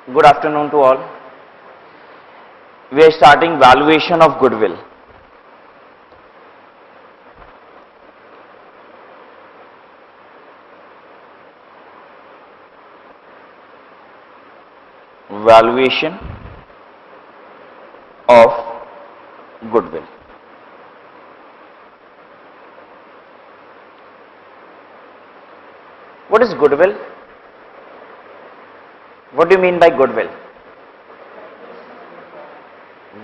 Good afternoon to all. We are starting valuation of goodwill. Valuation of goodwill. What is goodwill? What do you mean by goodwill?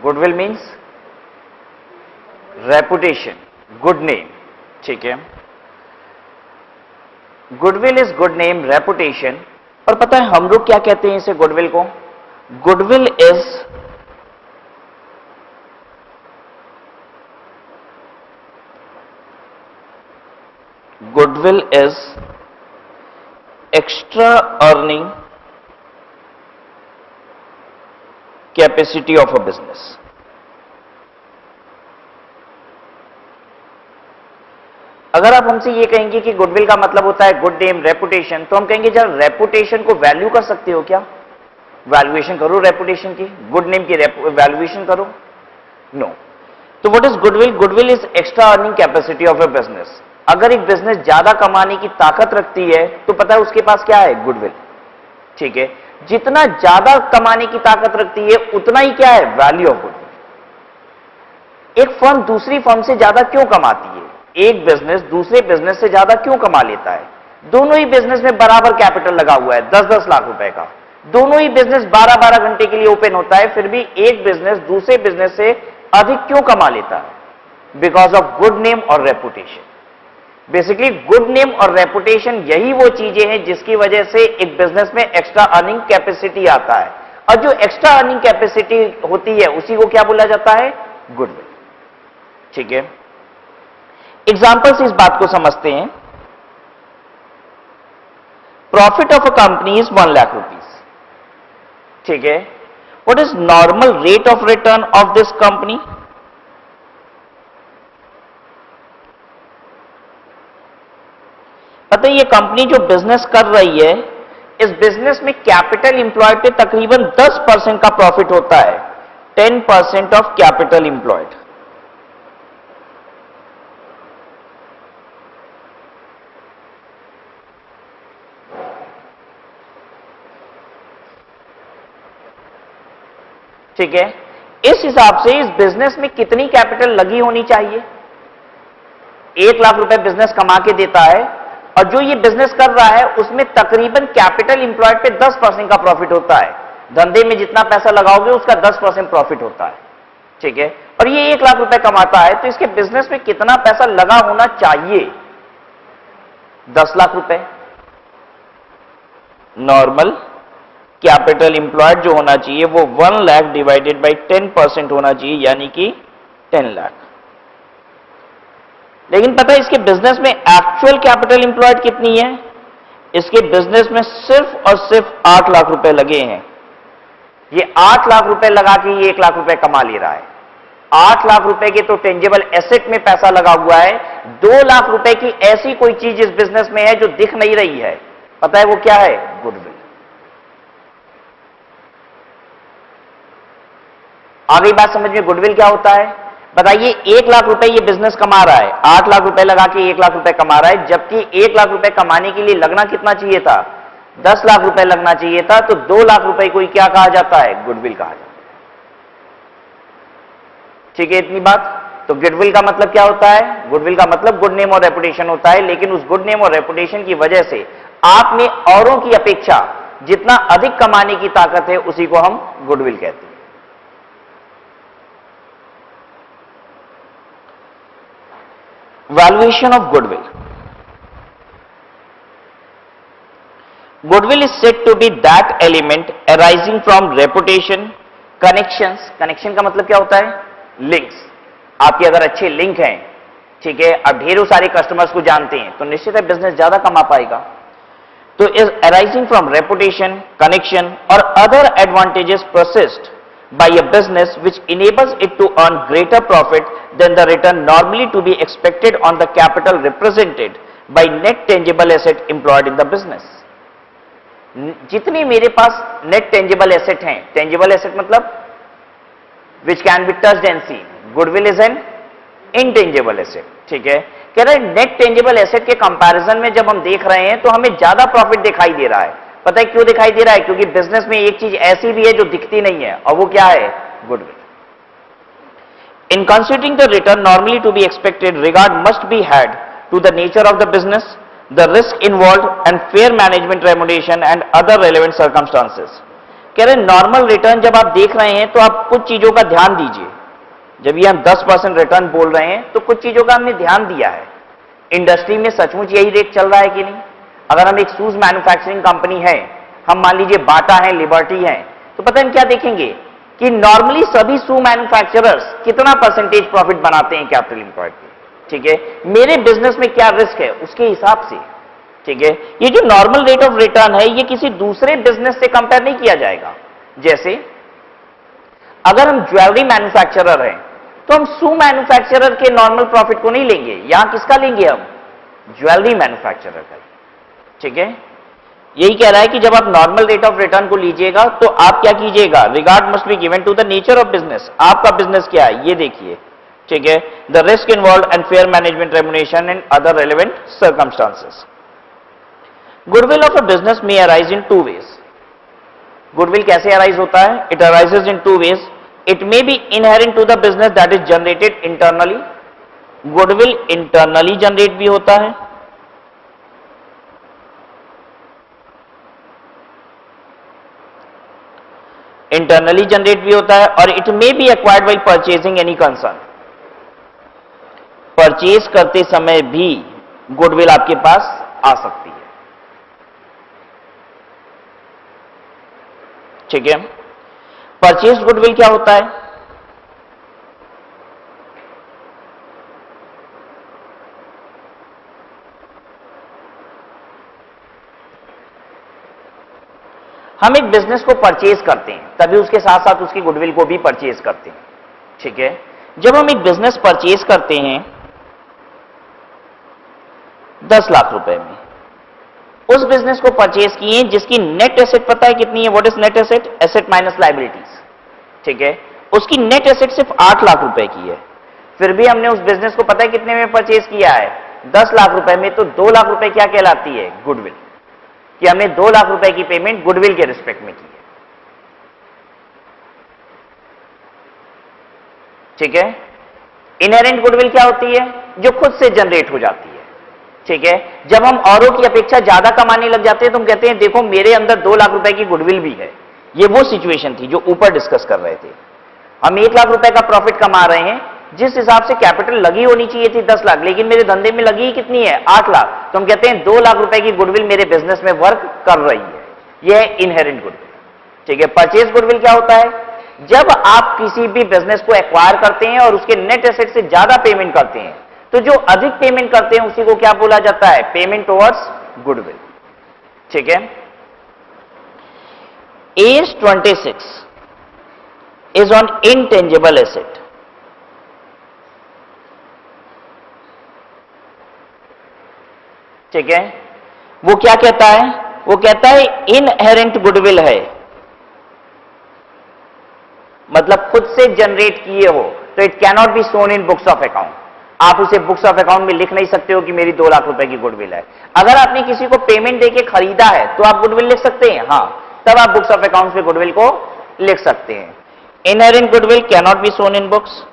Goodwill means reputation, good name. ठीक है, goodwill is good name, reputation. और पता है हम लोग क्या कहते हैं इसे, गुडविल को? Goodwill is extra earning capacity of a business. अगर आप हमसे ये कहेंगे कि गुडविल का मतलब होता है गुड नेम, रेपुटेशन, तो हम कहेंगे जरा रेपुटेशन को वैल्यू कर सकते हो क्या? वैल्यूएशन करो रेपुटेशन की, गुड नेम की वैल्यूएशन करो. नो. तो what is goodwill? Goodwill is extra earning capacity of a business. अगर एक बिजनेस ज्यादा कमाने की ताकत रखती है तो पता है उसके पास क्या है? गुडविल. ठीक है, जितना ज्यादा कमाने की ताकत रखती है उतना ही क्या है? Value of goodwill. एक फर्म दूसरी फर्म से ज्यादा क्यों कमाती है? एक बिजनेस दूसरे बिजनेस से ज्यादा क्यों कमा लेता है? दोनों ही बिजनेस में बराबर कैपिटल लगा हुआ है, 10-10 लाख रुपए का. दोनों ही बिजनेस 12-12 घंटे के लिए ओपन होता है, फिर भी एक बिजनेस दूसरे बिजनेस से अधिक क्यों कमा लेता है? बिकॉज ऑफ गुड नेम और रेपुटेशन. बेसिकली गुड नेम और रेपुटेशन यही वो चीजें हैं जिसकी वजह से एक बिजनेस में एक्स्ट्रा अर्निंग कैपेसिटी आता है. और जो एक्स्ट्रा अर्निंग कैपेसिटी होती है उसी को क्या बोला जाता है? गुडविल. ठीक है, एग्जाम्पल से इस बात को समझते हैं. Profit of a company is 1 lakh rupees. ठीक है, what is normal rate of return of this company? पता है ये कंपनी जो बिजनेस कर रही है, इस बिजनेस में कैपिटल इंप्लॉयड पे तकरीबन 10% का प्रॉफिट होता है. 10% ऑफ कैपिटल इंप्लॉयड. ठीक है, इस हिसाब से इस बिजनेस में कितनी कैपिटल लगी होनी चाहिए? 1 लाख रुपए बिजनेस कमा के देता है और जो ये बिजनेस कर रहा है उसमें तकरीबन कैपिटल इंप्लॉयड पे 10% का प्रॉफिट होता है. धंधे में जितना पैसा लगाओगे उसका 10% प्रॉफिट होता है. ठीक है, और ये 1 लाख रुपए कमाता है तो इसके बिजनेस में कितना पैसा लगा होना चाहिए? 10 लाख रुपए. नॉर्मल कैपिटल इंप्लॉयड जो होना चाहिए वो 1 लाख डिवाइडेड बाई 10% होना चाहिए, यानी कि 10 लाख. लेकिन पता है इसके बिजनेस में एक्चुअल कैपिटल इंप्लॉयड कितनी है? इसके बिजनेस में सिर्फ और सिर्फ 8 लाख रुपए लगे हैं. ये 8 लाख रुपए लगा के ये 1 लाख रुपए कमा ले रहा है. 8 लाख रुपए के तो टेंजेबल एसेट में पैसा लगा हुआ है. 2 लाख रुपए की ऐसी कोई चीज इस बिजनेस में है जो दिख नहीं रही है. पता है वो क्या है? गुडविल. आ गई बात समझ में? गुडविल क्या होता है बताइए. 1 लाख रुपए ये बिजनेस कमा रहा है, 8 लाख रुपए लगा के 1 लाख रुपए कमा रहा है, जबकि 1 लाख रुपए कमाने के लिए लगना कितना चाहिए था? 10 लाख रुपए लगना चाहिए था. तो 2 लाख रुपए को क्या कहा जाता है? गुडविल कहा जाता है. ठीक है, इतनी बात. तो गुडविल का मतलब क्या होता है? गुडविल का मतलब गुड नेम और रेपुटेशन होता है. लेकिन उस गुड नेम और रेपुटेशन की वजह से आप में औरों की अपेक्षा जितना अधिक कमाने की ताकत है उसी को हम गुडविल कहते हैं. Valuation of goodwill. Goodwill is said to be that element arising from reputation, connections. Connection का मतलब क्या होता है? Links. आपके अगर अच्छे लिंक हैं, ठीक है, अब ढेरों सारे कस्टमर्स को जानते हैं तो निश्चित है बिजनेस ज्यादा कमा पाएगा. तो is arising from reputation, connection or other advantages possessed by a business which enables it to earn greater profit than the return normally to be expected on the capital represented by net tangible asset employed in the business. जितनी मेरे पास net tangible asset हैं, tangible asset मतलब which can be touched and seen, goodwill is an intangible asset, ठीक है। कह रहे net tangible asset के कंपैरिजन में जब हम देख रहे हैं तो हमें ज्यादा प्रॉफिट दिखाई दे रहा है। पता है क्यों दिखाई दे रहा है? क्योंकि बिजनेस में एक चीज ऐसी भी है जो दिखती नहीं है, और वो क्या है? Goodwill. In considering the return normally to be expected, regard must be had to the nature of the business, the risk involve and fair management remuneration and other relevant circumstances. कह रहे नॉर्मल रिटर्न जब आप देख रहे हैं तो आप कुछ चीजों का ध्यान दीजिए। जब ये हम 10% रिटर्न बोल रहे हैं तो कुछ चीजों का हमने ध्यान दिया है। इंडस्ट्री में सचमुच यही रेट चल रहा है कि नहीं? अगर हम एक शूज मैन्युफैक्चरिंग कंपनी है, हम मान लीजिए बाटा है, लिबर्टी है, तो पता है हम क्या देखेंगे कि नॉर्मली सभी शू मैन्युफैक्चरर्स कितना परसेंटेज प्रॉफिट बनाते हैं कैपिटल एम्प्लॉयड पे, ठीक है। मेरे बिजनेस में क्या रिस्क है उसके हिसाब से, ठीक है। ये जो नॉर्मल रेट ऑफ रिटर्न है ये किसी दूसरे बिजनेस से कंपेयर नहीं किया जाएगा। जैसे अगर हम ज्वेलरी मैन्युफैक्चरर हैं तो हम शू मैन्युफैक्चरर के नॉर्मल प्रॉफिट को नहीं लेंगे, यहां किसका लेंगे? हम ज्वेलरी मैन्युफैक्चरर का, ठीक है। यही कह रहा है कि जब आप नॉर्मल रेट ऑफ रिटर्न को लीजिएगा तो आप क्या कीजिएगा? Regard must be given to the nature of business. आपका बिजनेस क्या है ये देखिए, ठीक है। The risk involve and fair management remuneration and other relevant circumstances. Goodwill of a business may arise in two ways. Goodwill कैसे arise होता है? It arises in two ways. It may be inherent to the business that is generated internally. Goodwill internally generate भी होता है, internally generate भी होता है, और it may B acquired by purchasing any concern. Purchase करते समय भी गुडविल आपके पास आ सकती है, ठीक है। परचेज गुडविल क्या होता है? हम एक बिजनेस को परचेज करते हैं तभी उसके साथ साथ उसकी गुडविल को भी परचेज करते हैं, ठीक है। जब हम एक बिजनेस परचेज करते हैं 10 लाख रुपए में, उस बिजनेस को परचेज किए जिसकी नेट एसेट पता है कितनी है? What is net asset? Asset minus liabilities, ठीक है। उसकी नेट एसेट सिर्फ 8 लाख रुपए की है, फिर भी हमने उस बिजनेस को पता है कितने में परचेज किया है? 10 लाख रुपए में। तो 2 लाख रुपए क्या कहलाती है? गुडविल, कि हमने 2 लाख रुपए की पेमेंट गुडविल के रिस्पेक्ट में की है, ठीक है। इनहेरेंट गुडविल क्या होती है? जो खुद से जनरेट हो जाती है, ठीक है। जब हम औरों की अपेक्षा ज्यादा कमाने लग जाते हैं तो हम कहते हैं देखो मेरे अंदर 2 लाख रुपए की गुडविल भी है। ये वो सिचुएशन थी जो ऊपर डिस्कस कर रहे थे। हम 1 लाख रुपए का प्रॉफिट कमा रहे हैं, जिस हिसाब से कैपिटल लगी होनी चाहिए थी 10 लाख, लेकिन मेरे धंधे में लगी कितनी है? 8 लाख। तो हम कहते हैं 2 लाख रुपए की गुडविल मेरे बिजनेस में वर्क कर रही है। यह है इनहेरेंट गुडविल, ठीक है। परचेज गुडविल क्या होता है? जब आप किसी भी बिजनेस को एक्वायर करते हैं और उसके नेट एसेट से ज्यादा पेमेंट करते हैं तो जो अधिक पेमेंट करते हैं उसी को क्या बोला जाता है? पेमेंट टुवर्ड्स गुडविल, ठीक है। As 26 is on intangible asset. ठीक है, वो क्या कहता है? वो कहता है इनहेरेंट गुडविल है, मतलब खुद से जनरेट किए हो तो it cannot be shown in books of account. आप उसे बुक्स ऑफ अकाउंट में लिख नहीं सकते हो कि मेरी 2 लाख रुपए की गुडविल है। अगर आपने किसी को पेमेंट देके खरीदा है तो आप गुडविल लिख सकते हैं, हां, तब आप बुक्स ऑफ अकाउंट में गुडविल को लिख सकते हैं। Inherent goodwill cannot be shown in books.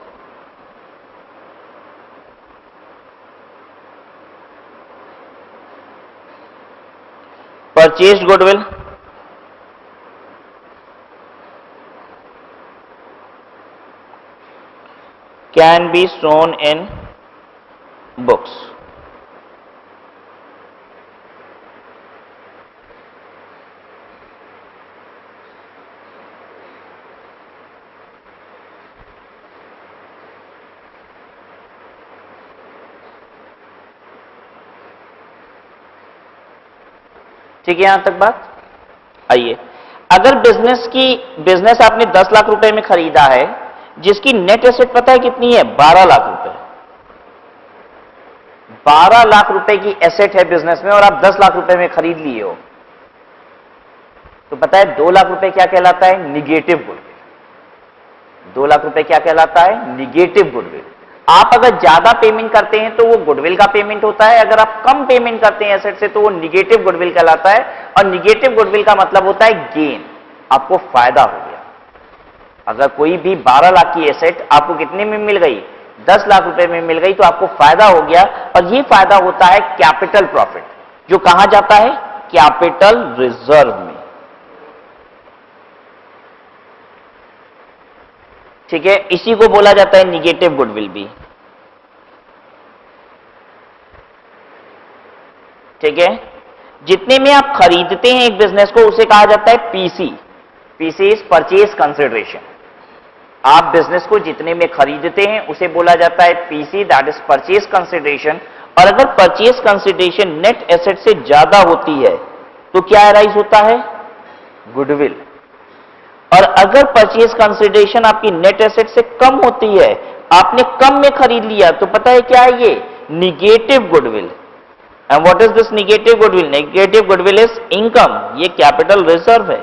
Purchased goodwill can be shown in books. ठीक है, यहां तक बात। आइए, अगर बिजनेस आपने 10 लाख रुपए में खरीदा है जिसकी नेट एसेट पता है कितनी है? 12 लाख रुपए। 12 लाख रुपए की एसेट है बिजनेस में और आप 10 लाख रुपए में खरीद लिए हो, तो पता है 2 लाख रुपए क्या कहलाता है? Negative goodwill. 2 लाख रुपए क्या कहलाता है? Negative goodwill. आप अगर ज्यादा पेमेंट करते हैं तो वो गुडविल का पेमेंट होता है, अगर आप कम पेमेंट करते हैं एसेट से तो वो निगेटिव गुडविल कहलाता है। और निगेटिव गुडविल का मतलब होता है गेन, आपको फायदा हो गया। अगर कोई भी 12 लाख की एसेट आपको कितने में मिल गई? 10 लाख रुपए में मिल गई, तो आपको फायदा हो गया। और ये फायदा होता है कैपिटल प्रॉफिट, जो कहां जाता है? कैपिटल रिजर्व में। ठीक है, इसी को बोला जाता है निगेटिव गुडविल भी। ठीक है, जितने में आप खरीदते हैं एक बिजनेस को उसे कहा जाता है PC. PC is purchase consideration. आप बिजनेस को जितने में खरीदते हैं उसे बोला जाता है PC, that is purchase consideration. और अगर परचेज कंसिडरेशन नेट एसेट से ज्यादा होती है तो क्या अराइज होता है? गुडविल। और अगर परचेज कंसिडरेशन आपकी नेट एसेट से कम होती है, आपने कम में खरीद लिया, तो पता है क्या है? ये negative goodwill. And what is this negative goodwill? Negative goodwill is income, ये कैपिटल रिजर्व है।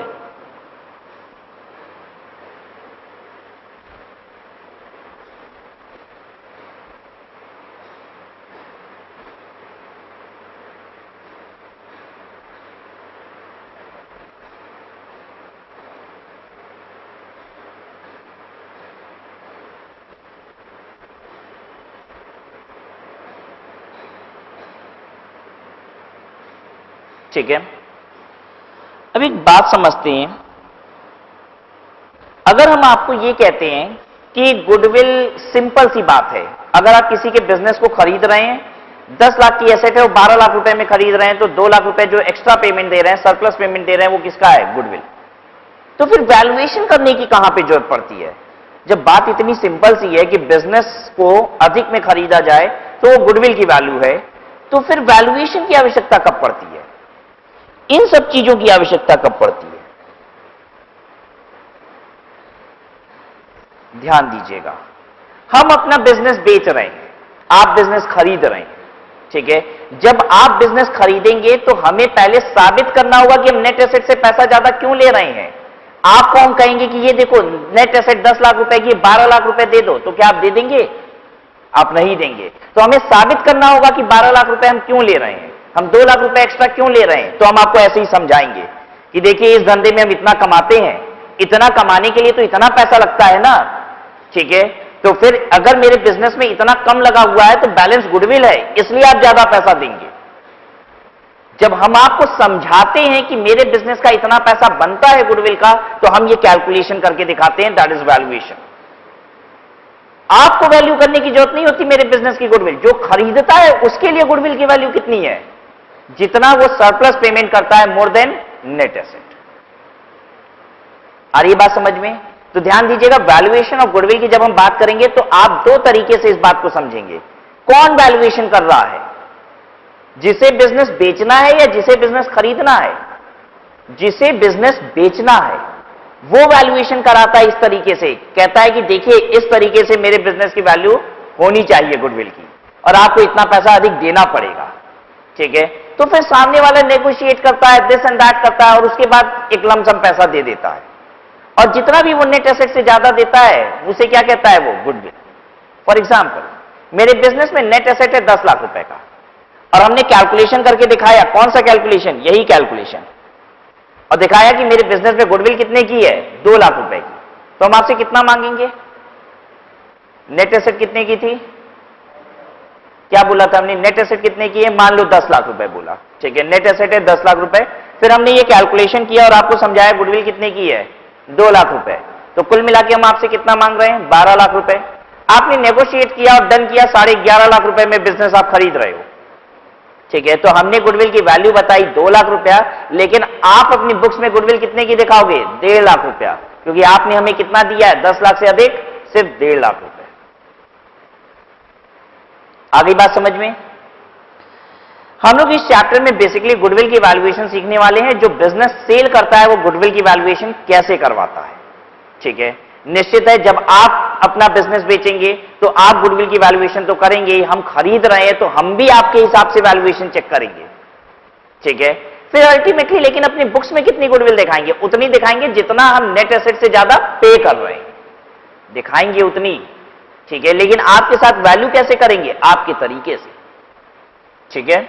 ठीक है, अब एक बात समझते हैं। अगर हम आपको ये कहते हैं कि गुडविल सिंपल सी बात है, अगर आप किसी के बिजनेस को खरीद रहे हैं, 10 लाख की एसेट है, वो 12 लाख रुपए में खरीद रहे हैं, तो 2 लाख रुपए जो एक्स्ट्रा पेमेंट दे रहे हैं, सरप्लस पेमेंट दे रहे हैं, वो किसका है? गुडविल। तो फिर वैल्यूएशन करने की कहां पे जरूरत पड़ती है? जब बात इतनी सिंपल सी है कि बिजनेस को अधिक में खरीदा जाए तो वो गुडविल की वैल्यू है, तो फिर वैल्यूएशन की आवश्यकता कब पड़ती है? इन सब चीजों की आवश्यकता कब पड़ती है? ध्यान दीजिएगा, हम अपना बिजनेस बेच रहे हैं, आप बिजनेस खरीद रहे हैं। ठीक है, जब आप बिजनेस खरीदेंगे तो हमें पहले साबित करना होगा कि हम नेट एसेट से पैसा ज्यादा क्यों ले रहे हैं। आपको हम कहेंगे कि ये देखो नेट एसेट 10 लाख रुपए की, 12 लाख रुपए दे दो, तो क्या आप दे देंगे? आप नहीं देंगे। तो हमें साबित करना होगा कि 12 लाख रुपए हम क्यों ले रहे हैं, हम 2 लाख रुपए एक्स्ट्रा क्यों ले रहे हैं। तो हम आपको ऐसे ही समझाएंगे कि देखिए इस धंधे में हम इतना कमाते हैं, इतना कमाने के लिए तो इतना पैसा लगता है ना। ठीक है, तो फिर अगर मेरे बिजनेस में इतना कम लगा हुआ है तो बैलेंस गुडविल है, इसलिए आप ज्यादा पैसा देंगे। जब हम आपको समझाते हैं कि मेरे बिजनेस का इतना पैसा बनता है गुडविल का, तो हम ये कैलकुलेशन करके दिखाते हैं, दैट इज वैल्यूएशन। आपको वैल्यू करने की जरूरत नहीं होती मेरे बिजनेस की गुडविल, जो खरीदता है उसके लिए गुडविल की वैल्यू कितनी है? जितना वो सरप्लस पेमेंट करता है मोर देन नेट एसेट। आ रही बात समझ में? तो ध्यान दीजिएगा, वैल्यूएशन ऑफ गुडविल की जब हम बात करेंगे तो आप 2 तरीके से इस बात को समझेंगे। कौन वैल्यूएशन कर रहा है? जिसे बिजनेस बेचना है या जिसे बिजनेस खरीदना है? जिसे बिजनेस बेचना है वो वैल्यूएशन कराता है इस तरीके से, कहता है कि देखिए इस तरीके से मेरे बिजनेस की वैल्यू होनी चाहिए गुडविल की, और आपको इतना पैसा अधिक देना पड़ेगा। ठीक है, तो फिर सामने वाला नेगोशिएट करता है, दिस एंड दैट करता है, और उसके बाद एक लमसम पैसा दे देता है। और जितना भी वो नेट एसेट से ज्यादा देता है उसे क्या कहता है? वो गुडविल। फॉर एग्जाम्पल, मेरे बिजनेस में नेट एसेट है 10 लाख रुपए का, और हमने कैलकुलेशन करके दिखाया। कौन सा कैलकुलेशन? यही कैलकुलेशन, और दिखाया कि मेरे बिजनेस में गुडविल कितने की है? 2 लाख रुपए की। तो हम आपसे कितना मांगेंगे? नेट एसेट कितने की थी? क्या बोला था हमने? नेट एसेट कितने की है? मान लो 10 लाख रुपए बोला। ठीक है, नेट एसेट है 10 लाख रुपए। फिर हमने ये कैलकुलेशन किया और आपको समझाया गुडविल कितने की है? 2 लाख रुपए। तो कुल मिला के हम आपसे कितना मांग रहे हैं? 12 लाख रुपए। आपने नेगोशिएट किया और डन किया, 11.5 लाख रुपए में बिजनेस आप खरीद रहे हो। ठीक है, तो हमने गुडविल की वैल्यू बताई 2 लाख रुपया, लेकिन आप अपनी बुक्स में गुडविल कितने की दिखाओगे? 1.5 लाख रुपया, क्योंकि आपने हमें कितना दिया है? 10 लाख से अधिक सिर्फ 1.5 लाख रुपए। आगे बात समझ में? हम लोग इस चैप्टर में बेसिकली गुडविल की वैल्यूएशन सीखने वाले हैं। जो बिजनेस सेल करता है वो गुडविल की वैल्यूएशन कैसे करवाता है। ठीक है, निश्चित है जब आप अपना बिजनेस बेचेंगे तो आप गुडविल की वैल्यूएशन तो करेंगे। हम खरीद रहे हैं तो हम भी आपके हिसाब से वैल्यूएशन चेक करेंगे। ठीक है, फिर अल्टीमेटली लेकिन अपनी बुक्स में कितनी गुडविल दिखाएंगे? उतनी दिखाएंगे जितना हम नेट एसेट से ज्यादा पे कर रहे हैं, दिखाएंगे उतनी, ठीक है। लेकिन आपके साथ वैल्यू कैसे करेंगे? आपके तरीके से, ठीक है।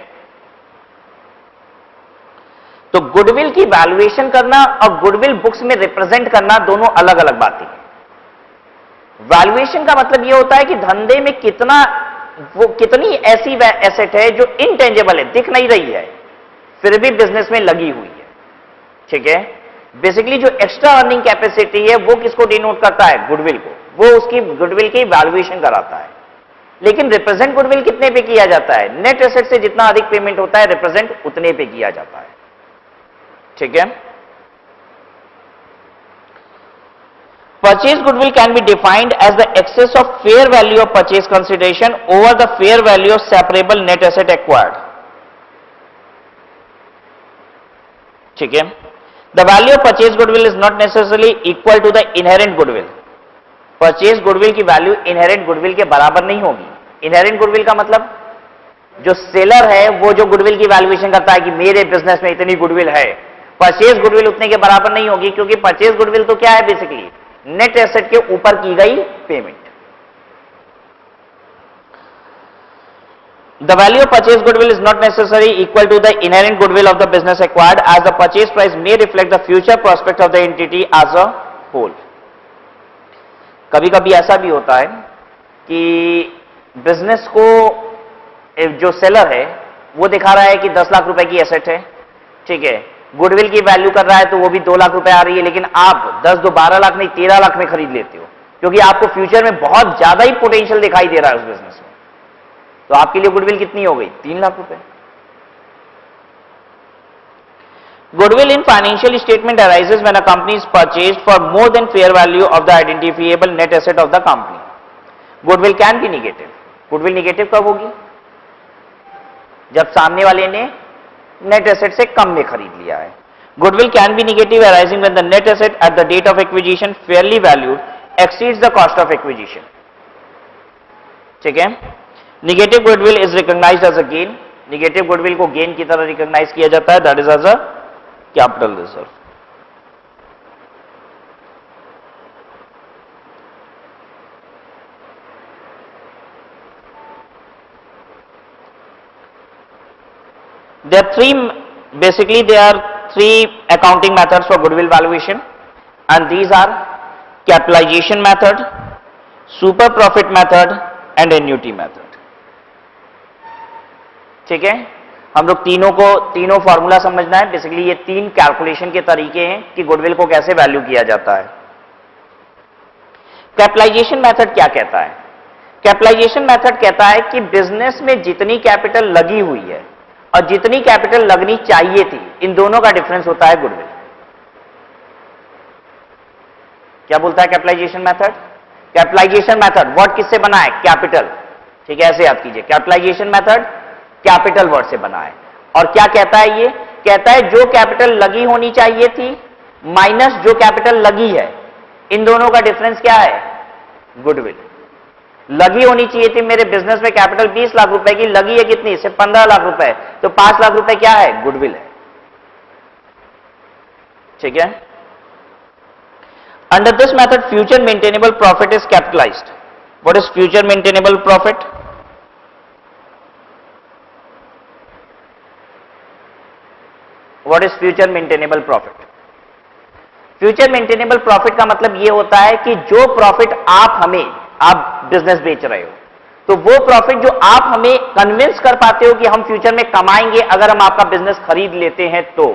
तो गुडविल की वैल्यूएशन करना और गुडविल बुक्स में रिप्रेजेंट करना दोनों अलग अलग बातें हैं। वैल्यूएशन का मतलब यह होता है कि धंधे में कितनी ऐसी एसेट है जो इनटेंजेबल है, दिख नहीं रही है, फिर भी बिजनेस में लगी हुई है, ठीक है। बेसिकली जो एक्स्ट्रा अर्निंग कैपेसिटी है वो किसको डिनोट करता है? गुडविल को, वो उसकी गुडविल की वैल्यूएशन कराता है। लेकिन रिप्रेजेंट गुडविल कितने पे किया जाता है? नेट एसेट से जितना अधिक पेमेंट होता है रिप्रेजेंट उतने पे किया जाता है, ठीक है। Purchase goodwill can be defined as the excess of fair value of purchase consideration over the fair value of separable net asset acquired. ठीक है। The value of purchase goodwill is not necessarily equal to the inherent goodwill. Purchase goodwill की value inherent goodwill के बराबर नहीं होगी। Inherent goodwill का मतलब जो सेलर है वो जो गुडविल की वैल्यूएशन करता है कि मेरे बिजनेस में इतनी गुडविल है, परचेज गुडविल उतने के बराबर नहीं होगी, क्योंकि परचेज गुडविल तो क्या है? बेसिकली नेट एसेट के ऊपर की गई payment. The value of purchase goodwill is not necessarily equal to the inherent goodwill of the business acquired, as the purchase price may reflect the future prospect of the entity as a whole. कभी कभी ऐसा भी होता है कि business को जो seller है वो दिखा रहा है कि 10 लाख रुपए की एसेट है, ठीक है, गुडविल की वैल्यू कर रहा है तो वो भी 2 लाख रुपए आ रही है, लेकिन आप 10 दो 12 लाख नहीं 13 लाख में खरीद लेते हो, क्योंकि आपको फ्यूचर में बहुत ज्यादा ही पोटेंशियल दिखाई दे रहा है उस बिजनेस में। तो आपके लिए गुडविल कितनी हो गई? 3 लाख रुपए। Goodwill in financial statement arises when a company is purchased for more than fair value of the identifiable net asset of the company. Goodwill can be negative. Goodwill negative कब होगी? जब सामने वाले ने नेट एसेट से कम में खरीद लिया है। Goodwill can be negative arising when the net asset at the date of acquisition fairly valued exceeds the cost of acquisition. ठीक है। Negative goodwill is recognized as a gain. Negative goodwill को gain की तरह recognise किया जाता है, that is as a capital reserve. There are three accounting methods for goodwill valuation, and these are capitalization method, super profit method and annuity method. ठीक है, हम लोग तीनों फॉर्मूला समझना है। बेसिकली ये 3 कैलकुलेशन के तरीके हैं कि गुडविल को कैसे वैल्यू किया जाता है। कैपिटलाइजेशन मेथड क्या कहता है? कैपिटलाइजेशन मेथड कहता है कि बिजनेस में जितनी कैपिटल लगी हुई है और जितनी कैपिटल लगनी चाहिए थी, इन दोनों का डिफरेंस होता है गुडविल। क्या बोलता है capitalization method? Capitalization method word किससे बना है? कैपिटल। ठीक है, ऐसे याद कीजिए, कैपिटलाइजेशन मेथड कैपिटल वर्ड से बना है। और क्या कहता है ये? कहता है जो कैपिटल लगी होनी चाहिए थी माइनस जो कैपिटल लगी है, इन दोनों का डिफरेंस क्या है? गुडविल। लगी होनी चाहिए थी, मेरे बिजनेस में कैपिटल 20 लाख रुपए की, लगी है कितनी? सिर्फ 15 लाख रुपए, तो 5 लाख रुपए क्या है? गुडविल है। ठीक है। Under this method future maintainable profit is capitalised. What is future maintainable profit? What is future maintainable profit? Future maintainable profit का मतलब यह होता है कि जो प्रॉफिट आप बिजनेस बेच रहे हो, तो वो प्रॉफिट जो आप हमें कन्विंस कर पाते हो कि हम फ्यूचर में कमाएंगे अगर हम आपका बिजनेस खरीद लेते हैं तो।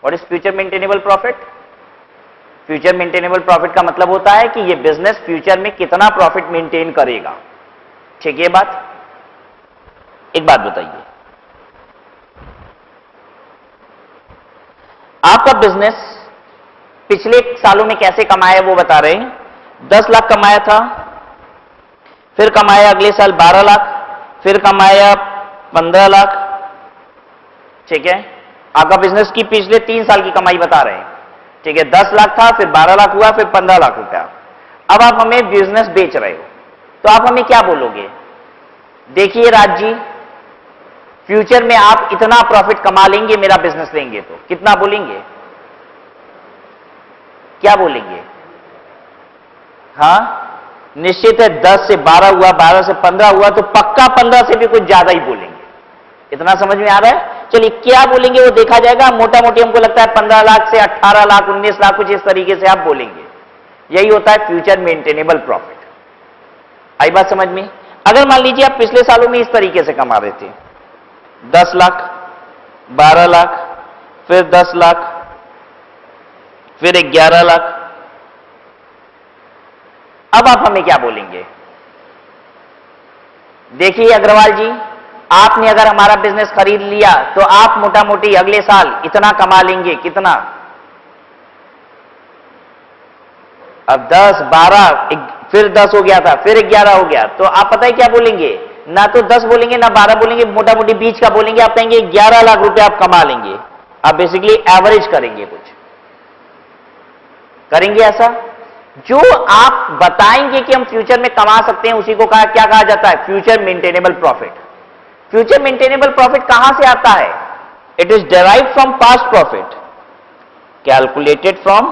What is future maintainable profit? Future maintainable profit का मतलब होता है कि ये बिजनेस फ्यूचर में कितना प्रॉफिट मेंटेन करेगा। ठीक है बात? एक बात बताइए, आपका बिजनेस पिछले सालों में कैसे कमाया वो बता रहे हैं। 10 लाख कमाया था, फिर कमाया अगले साल 12 लाख, फिर कमाया 15 लाख। ठीक है, आपका बिजनेस की पिछले 3 साल की कमाई बता रहे हैं। ठीक है, 10 लाख था, फिर 12 लाख हुआ, फिर 15 लाख रुपया। अब आप हमें बिजनेस बेच रहे हो, तो आप हमें क्या बोलोगे? देखिए राज जी, फ्यूचर में आप इतना प्रॉफिट कमा लेंगे मेरा बिजनेस लेंगे तो कितना बोलेंगे? क्या बोलेंगे? हाँ, निश्चित है 10 से 12 हुआ, 12 से 15 हुआ तो पक्का 15 से भी कुछ ज्यादा ही बोलेंगे। इतना समझ में आ रहा है? चलिए क्या बोलेंगे वो देखा जाएगा। मोटा मोटी हमको लगता है 15 लाख से 18 लाख 19 लाख कुछ इस तरीके से आप बोलेंगे। यही होता है फ्यूचर मेंटेनेबल प्रॉफिट। आई बात समझ में? अगर मान लीजिए आप पिछले सालों में इस तरीके से कमा रहे थे 10 लाख, 12 लाख, फिर 10 लाख, फिर 11 लाख, अब आप हमें क्या बोलेंगे? देखिए अग्रवाल जी, आपने अगर हमारा बिजनेस खरीद लिया तो आप मोटा मोटी अगले साल इतना कमा लेंगे। कितना? अब 10, 12, फिर 10 हो गया था, फिर 11 हो गया, तो आप पता है क्या बोलेंगे? ना तो 10 बोलेंगे ना 12 बोलेंगे, मोटा मोटी बीच का बोलेंगे। आप कहेंगे 11 लाख रुपए आप कमा लेंगे। आप बेसिकली एवरेज करेंगे, कुछ करेंगे ऐसा। जो आप बताएंगे कि हम फ्यूचर में कमा सकते हैं उसी को क्या कहा जाता है? Future maintainable profit. Future maintainable profit कहां से आता है? It is derived from past profit, calculated from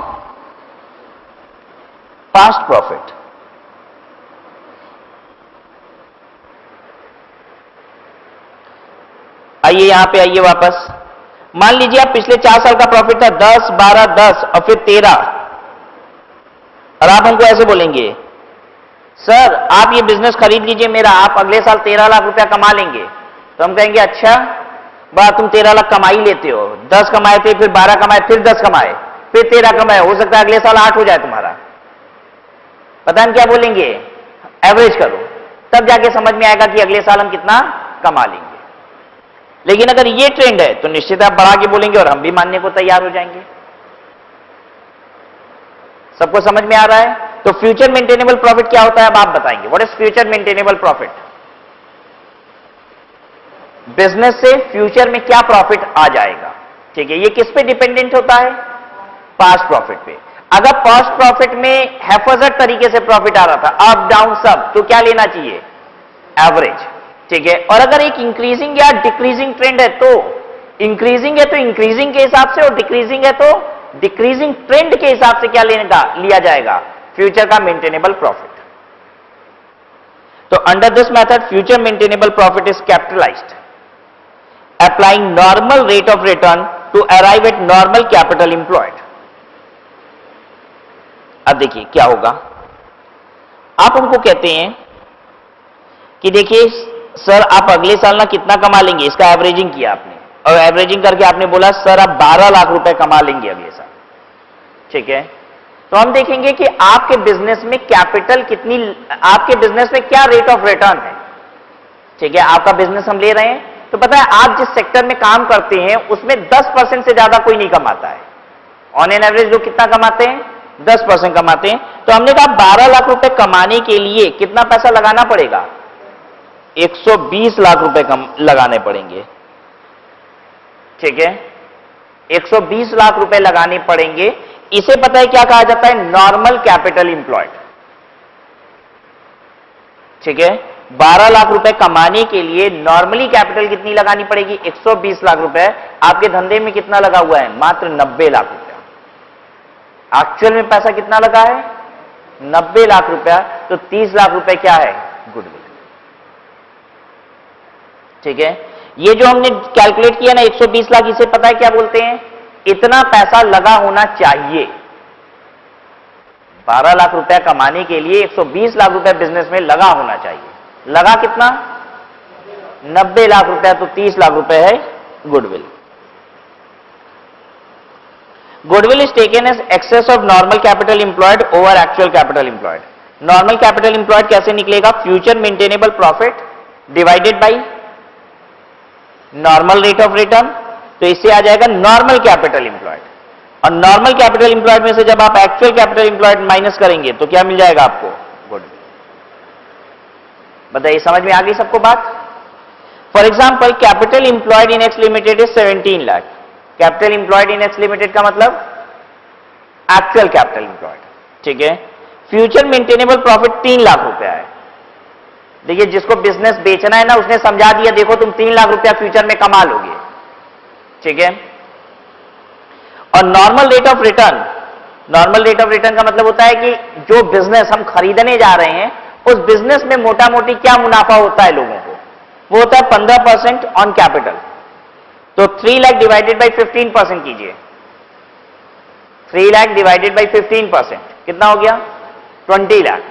past profit. आइए यहां पे आइए वापस। मान लीजिए आप पिछले 4 साल का प्रॉफिट था 10, 12, 10 और फिर 13, और आप हमको ऐसे बोलेंगे सर आप ये बिजनेस खरीद लीजिए मेरा, आप अगले साल 13 लाख रुपया कमा लेंगे। तो हम कहेंगे अच्छा बात, तुम 13 लाख कमा ही लेते हो। 10 कमाए थे, फिर 12 कमाए, फिर 10 कमाए, फिर 13 कमाए, हो सकता है अगले साल 8 हो जाए तुम्हारा। पता हम क्या बोलेंगे? एवरेज करो, तब जाके समझ में आएगा कि अगले साल हम कितना कमा लेंगे। लेकिन अगर ये ट्रेंड है तो निश्चित आप बढ़ा के बोलेंगे और हम भी मानने को तैयार हो जाएंगे। सबको समझ में आ रहा है? तो फ्यूचर मेंटेनेबल प्रॉफिट क्या होता है अब आप बताएंगे। What is future maintainable profit? Business से फ्यूचर में क्या प्रॉफिट आ जाएगा। ठीक है, ये किस पे डिपेंडेंट होता है? पास्ट प्रॉफिट पे। अगर पास्ट प्रॉफिट में हैफाजत तरीके से प्रॉफिट आ रहा था, अप डाउन सब, तो क्या लेना चाहिए? एवरेज। ठीक है, और अगर एक इंक्रीजिंग या डिक्रीजिंग ट्रेंड है तो इंक्रीजिंग है तो इंक्रीजिंग के हिसाब से, और डिक्रीजिंग है तो डिक्रीजिंग ट्रेंड के हिसाब से क्या लेने का लिया जाएगा? फ्यूचर का मेंटेनेबल प्रॉफिट। तो under this method future maintainable profit is capitalized applying normal rate of return to arrive at normal capital employed. अब देखिए क्या होगा। आप हमको कहते हैं कि देखिए सर आप अगले साल ना कितना कमा लेंगे, इसका एवरेजिंग किया आपने, और एवरेजिंग करके आपने बोला सर आप 12 लाख रुपए कमा लेंगे अगले साल। ठीक है, तो हम देखेंगे कि आपके बिजनेस में कैपिटल कितनी, आपके बिजनेस में क्या रेट ऑफ रिटर्न है। ठीक है, आपका बिजनेस हम ले रहे हैं तो पता है आप जिस सेक्टर में काम करते हैं उसमें 10% से ज्यादा कोई नहीं कमाता है। ऑन एन एवरेज लोग कितना कमाते हैं? 10% कमाते हैं। तो हमने कहा 12 लाख रुपए कमाने के लिए कितना पैसा लगाना पड़ेगा? 120 लाख रुपए लगाने पड़ेंगे। ठीक है, 120 लाख रुपए लगाने पड़ेंगे। इसे पता है क्या कहा जाता है? Normal capital employed. ठीक है, 12 लाख रुपए कमाने के लिए नॉर्मली कैपिटल कितनी लगानी पड़ेगी? 120 लाख रुपए। आपके धंधे में कितना लगा हुआ है? मात्र 90 लाख रुपया। एक्चुअल में पैसा कितना लगा है? 90 लाख रुपया। तो 30 लाख रुपए क्या है? गुडविल। ठीक है, ये जो हमने कैलकुलेट किया ना 120 लाख, इसे पता है क्या बोलते हैं? इतना पैसा लगा होना चाहिए। 12 लाख रुपया कमाने के लिए 120 लाख रुपया बिजनेस में लगा होना चाहिए। लगा कितना? 90 लाख रुपया। तो 30 लाख रुपए है goodwill. Goodwill is taken as excess of normal capital employed over actual capital employed. Normal capital employed कैसे निकलेगा? Future maintainable profit divided by normal rate of return. तो इससे आ जाएगा नॉर्मल कैपिटल इंप्लॉयड, और नॉर्मल कैपिटल इंप्लॉयड में से जब आप एक्चुअल कैपिटल इंप्लॉयड माइनस करेंगे तो क्या मिल जाएगा आपको? गुडविल। बताइए समझ में आ गई सबको बात? For example capital employed in x limited is 17 lakh. Capital employed in x limited का मतलब एक्चुअल कैपिटल इंप्लॉयड। ठीक है, फ्यूचर मेंटेनेबल प्रॉफिट 3 लाख रुपया है। देखिए जिसको बिजनेस बेचना है ना, उसने समझा दिया देखो तुम 3 लाख रुपया फ्यूचर में कमा लोगे, ठीक है। और normal rate of return, normal rate of return का मतलब होता है कि जो बिजनेस हम खरीदने जा रहे हैं उस बिजनेस में मोटा मोटी क्या मुनाफा होता है लोगों को, वो होता है 15% ऑन कैपिटल। तो 3 लाख डिवाइडेड बाई 15% कीजिए, 3 लाख डिवाइडेड बाई 15% कितना हो गया 20 लाख।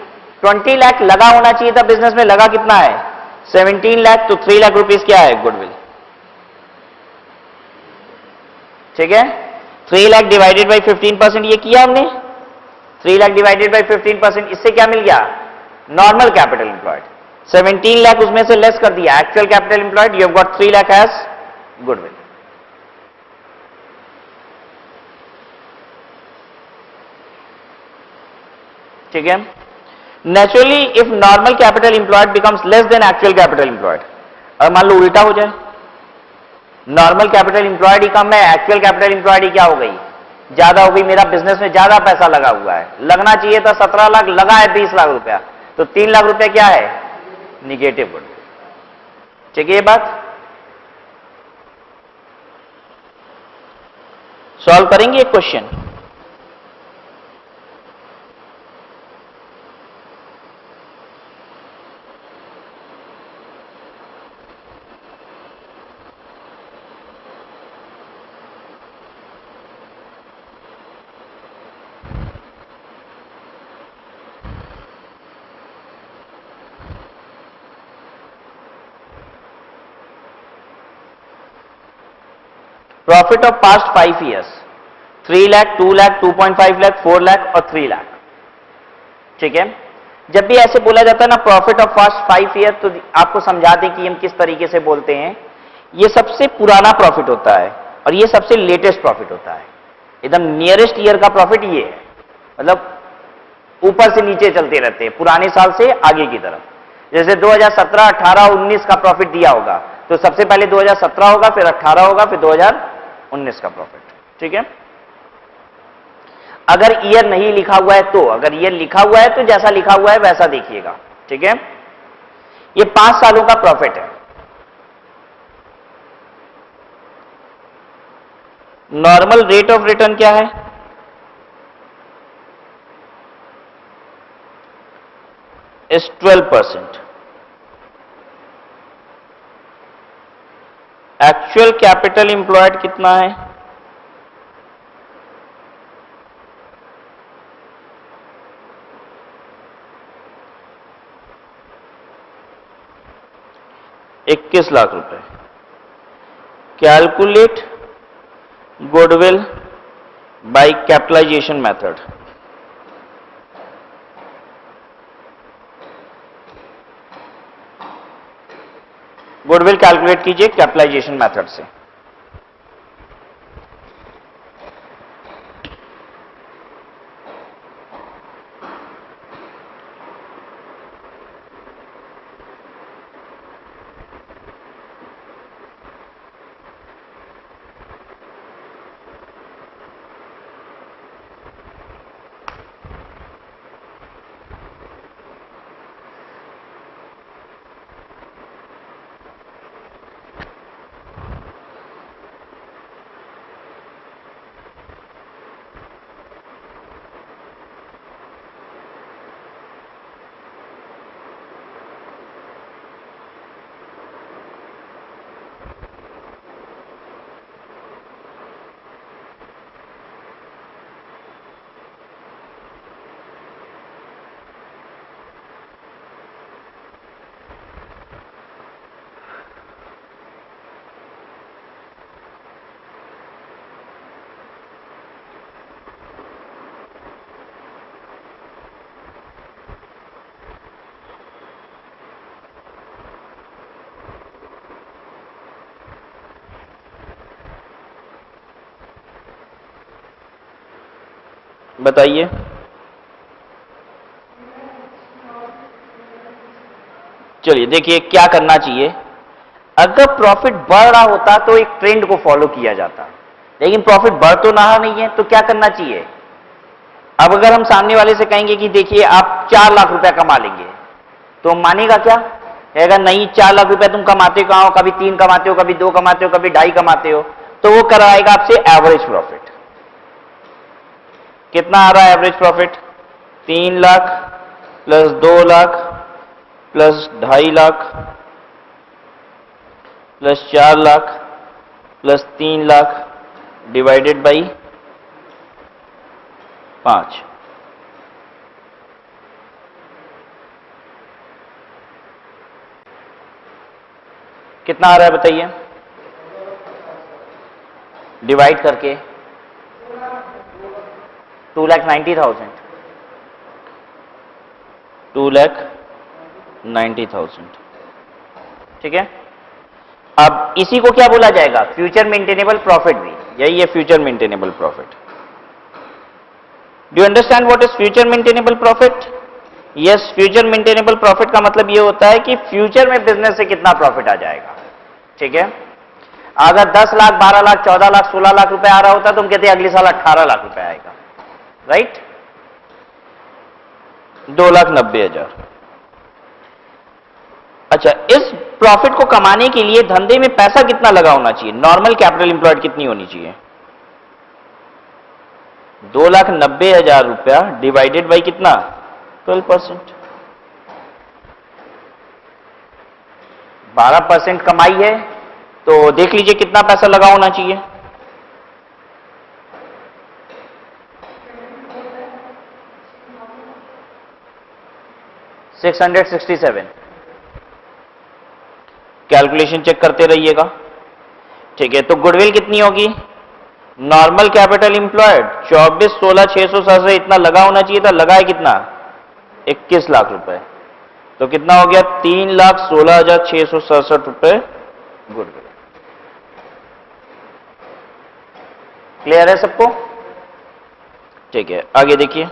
20 लाख लगा होना चाहिए था बिजनेस में, लगा कितना है 17 लाख, तो 3 लाख रुपीस क्या है गुडविल, ठीक है। 3 लाख डिवाइडेड बाई 15% ये किया हमने, 3 लाख डिवाइडेड बाई 15%, इससे क्या मिल गया नॉर्मल कैपिटल एम्प्लॉयड। 17 लाख उसमें से लेस कर दिया actual capital employed, you have got 3 lakh as goodwill, ठीक है। Naturally if normal capital employed becomes less than actual capital employed, और मान लो उल्टा हो जाए, नॉर्मल कैपिटल एम्प्लॉयड ही कम है, एक्चुअल कैपिटल एम्प्लॉयड ही क्या हो गई ज्यादा हो गई, मेरा बिजनेस में ज्यादा पैसा लगा हुआ है, लगना चाहिए था 17 लाख, लगा है 20 लाख रुपया, तो 3 लाख रुपया क्या है निगेटिव गुडविल, ठीक है। ये बात सॉल्व करेंगे एक question. Profit of past 5 years 3 lakh, 2 lakh, 2.5 lakh, 4 lakh और 3 लाख, ठीक है। जब भी ऐसे बोला जाता है ना प्रॉफिट ऑफ पास्ट 5 ईयर, तो आपको समझा दें कि हम किस तरीके से बोलते हैं। ये सबसे पुराना प्रॉफिट होता है और ये सबसे लेटेस्ट प्रॉफिट होता है। एकदम नियरेस्ट ईयर का प्रॉफिट ये है, मतलब ऊपर से नीचे चलते रहते हैं, पुराने साल से आगे की तरफ। जैसे 2017, 18, 19 का प्रॉफिट दिया होगा तो सबसे पहले 2017 होगा, फिर 18 होगा, फिर 2019 का प्रॉफिट, ठीक है। अगर ईयर नहीं लिखा हुआ है तो, अगर ईयर लिखा हुआ है तो जैसा लिखा हुआ है वैसा देखिएगा, ठीक है। ये 5 सालों का प्रॉफिट है। नॉर्मल रेट ऑफ रिटर्न क्या है इस 12%। एक्चुअल कैपिटल एम्प्लॉयड कितना है ₹21 lakh. Calculate goodwill by capitalization method. Goodwill calculate कीजिए कैपिटलाइजेशन मेथड से। बताइए। चलिए देखिए क्या करना चाहिए। अगर प्रॉफिट बढ़ रहा होता तो एक ट्रेंड को फॉलो किया जाता, लेकिन प्रॉफिट बढ़ तो रहा नहीं है, तो क्या करना चाहिए। अब अगर हम सामने वाले से कहेंगे कि देखिए आप 4 लाख रुपया कमा लेंगे, तो मानेगा क्या? अगर नहीं 4 लाख रुपए तुम कमाते कहाँ हो, कभी 3 कमाते हो, कभी 2 कमाते हो, कभी 2.5 कमाते हो, तो वो कराएगा आपसे एवरेज प्रॉफिट। कितना आ रहा है average profit? 3 lakh plus 2 lakh plus 2.5 lakh plus 4 lakh plus 3 lakh divided by 5। कितना आ रहा है बताइए डिवाइड करके? 2,90,000। 2,90,000, ठीक है। अब इसी को क्या बोला जाएगा? फ्यूचर मेंटेनेबल प्रॉफिट भी, यही है future maintainable profit. Do you understand what is future maintainable profit? Yes, future maintainable profit का मतलब यह होता है कि फ्यूचर में बिजनेस से कितना प्रॉफिट आ जाएगा, ठीक है। अगर 10 लाख, 12 लाख, 14 लाख, 16 लाख रुपए आ रहा होता तो हम कहते हैं अगले साल 18 लाख रुपए आएगा, राइट। 2,90,000। अच्छा, इस प्रॉफिट को कमाने के लिए धंधे में पैसा कितना लगा होना चाहिए? नॉर्मल कैपिटल इंप्लॉयड कितनी होनी चाहिए? 2,90,000 रुपया डिवाइडेड बाई कितना? 12%। 12% कमाई है तो देख लीजिए कितना पैसा लगा होना चाहिए। $667। कैलकुलेशन चेक करते रहिएगा, ठीक है। तो गुडविल कितनी होगी? नॉर्मल कैपिटल इंप्लॉयड 24,16,667 इतना लगा होना चाहिए था, लगा है कितना? 21 लाख रुपए। तो कितना हो गया? 3,16,667 रुपए गुडविल। क्लियर है सबको? ठीक है, आगे देखिए।